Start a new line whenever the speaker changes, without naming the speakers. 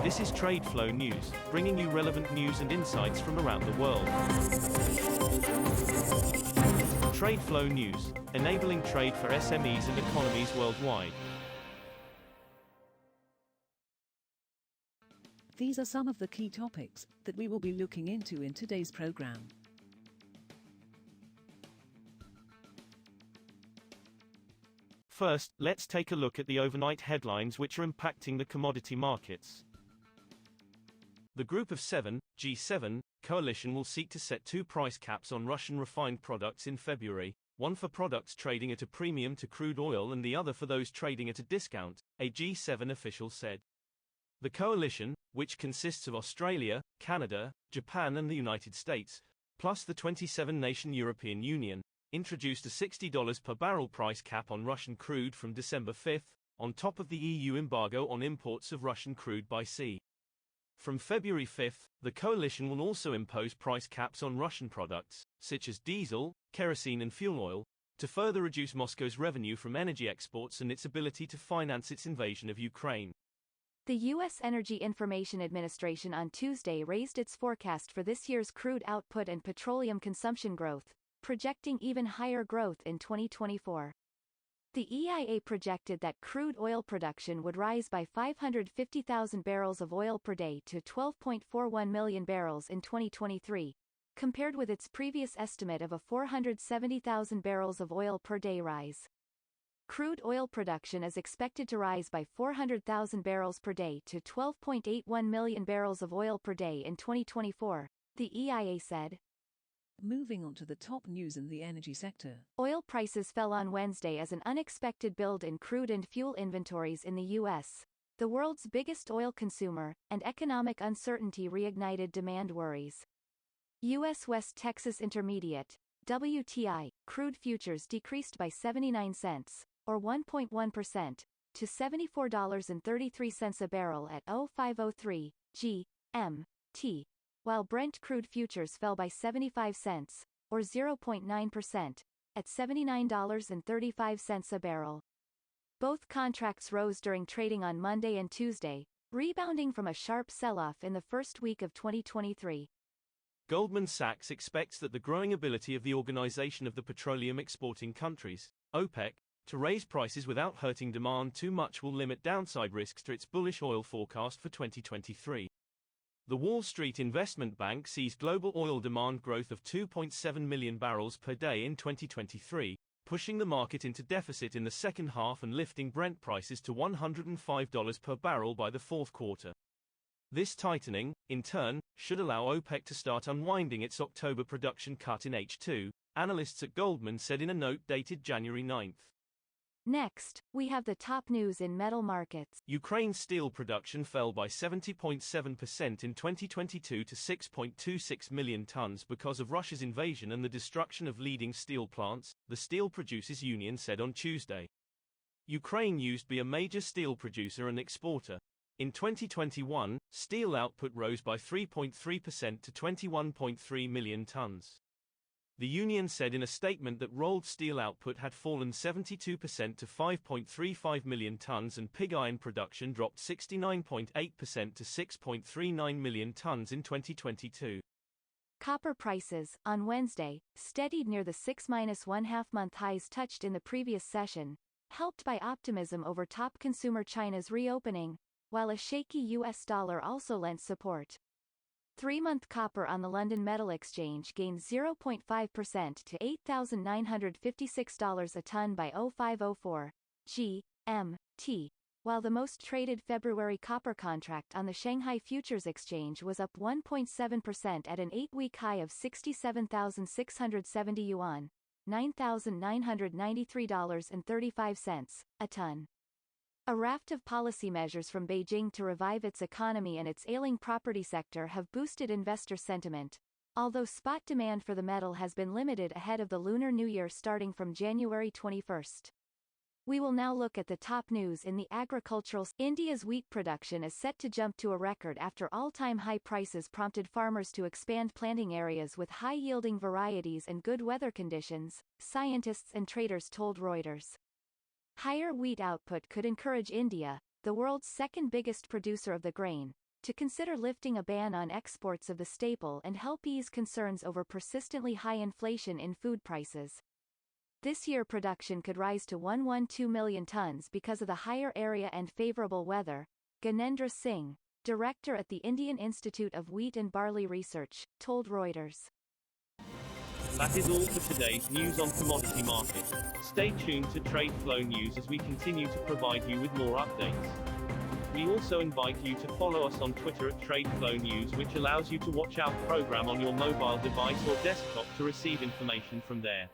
This is TradeFlow News, bringing you relevant news and insights from around the world. TradeFlow News, enabling trade for SMEs and economies worldwide.
These are some of the key topics that we will be looking into in today's program.
First, let's take a look at the overnight headlines which are impacting the commodity markets. The Group of Seven, G7, coalition will seek to set two price caps on Russian refined products in February, one for products trading at a premium to crude oil and the other for those trading at a discount, a G7 official said. The coalition, which consists of Australia, Canada, Japan and the United States, plus the 27-nation European Union, introduced a $60 per barrel price cap on Russian crude from December 5, on top of the EU embargo on imports of Russian crude by sea. From February 5, the coalition will also impose price caps on Russian products, such as diesel, kerosene and fuel oil, to further reduce Moscow's revenue from energy exports and its ability to finance its invasion of Ukraine.
The U.S. Energy Information Administration on Tuesday raised its forecast for this year's crude output and petroleum consumption growth, projecting even higher growth in 2024. The EIA projected that crude oil production would rise by 550,000 barrels of oil per day to 12.41 million barrels in 2023, compared with its previous estimate of a 470,000 barrels of oil per day rise. Crude oil production is expected to rise by 400,000 barrels per day to 12.81 million barrels of oil per day in 2024, the EIA said.
Moving on to the top news in the energy sector.
Oil prices fell on Wednesday as an unexpected build in crude and fuel inventories in the U.S., the world's biggest oil consumer, and economic uncertainty reignited demand worries. U.S. West Texas Intermediate, WTI, crude futures decreased by 79 cents, or 1.1%, to $74.33 a barrel at 0503 GMT. While Brent crude futures fell by 75 cents, or 0.9%, at $79.35 a barrel. Both contracts rose during trading on Monday and Tuesday, rebounding from a sharp sell-off in the first week of 2023.
Goldman Sachs expects that the growing ability of the Organization of the Petroleum Exporting Countries, OPEC, to raise prices without hurting demand too much will limit downside risks to its bullish oil forecast for 2023. The Wall Street Investment Bank sees global oil demand growth of 2.7 million barrels per day in 2023, pushing the market into deficit in the second half and lifting Brent prices to $105 per barrel by the fourth quarter. This tightening, in turn, should allow OPEC to start unwinding its October production cut in H2, analysts at Goldman said in a note dated January 9.
Next, we have the top news in metal markets.
Ukraine's steel production fell by 70.7% in 2022 to 6.26 million tons because of Russia's invasion and the destruction of leading steel plants, the Steel Producers Union said on Tuesday. Ukraine used to be a major steel producer and exporter. In 2021, steel output rose by 3.3% to 21.3 million tons. The union said in a statement that rolled steel output had fallen 72% to 5.35 million tons and pig iron production dropped 69.8% to 6.39 million tons in 2022.
Copper prices, on Wednesday, steadied near the 6-1/2-month highs touched in the previous session, helped by optimism over top consumer China's reopening, while a shaky U.S. dollar also lent support. 3-month copper on the London Metal Exchange gained 0.5% to $8,956 a ton by 0504 GMT, while the most traded February copper contract on the Shanghai Futures Exchange was up 1.7% at an 8-week high of 67,670 yuan, $9,993.35 a ton. A raft of policy measures from Beijing to revive its economy and its ailing property sector have boosted investor sentiment, although spot demand for the metal has been limited ahead of the Lunar New Year starting from January 21. We will now look at the top news in the agricultural. India's wheat production is set to jump to a record after all-time high prices prompted farmers to expand planting areas with high-yielding varieties and good weather conditions, scientists and traders told Reuters. Higher wheat output could encourage India, the world's second biggest producer of the grain, to consider lifting a ban on exports of the staple and help ease concerns over persistently high inflation in food prices. This year production could rise to 112 million tons because of the higher area and favorable weather, Ganendra Singh, director at the Indian Institute of Wheat and Barley Research, told Reuters.
That is all for today's news on commodity markets. Stay tuned to TradeFlow News as we continue to provide you with more updates. We also invite you to follow us on Twitter at TradeFlow News, which allows you to watch our program on your mobile device or desktop to receive information from there.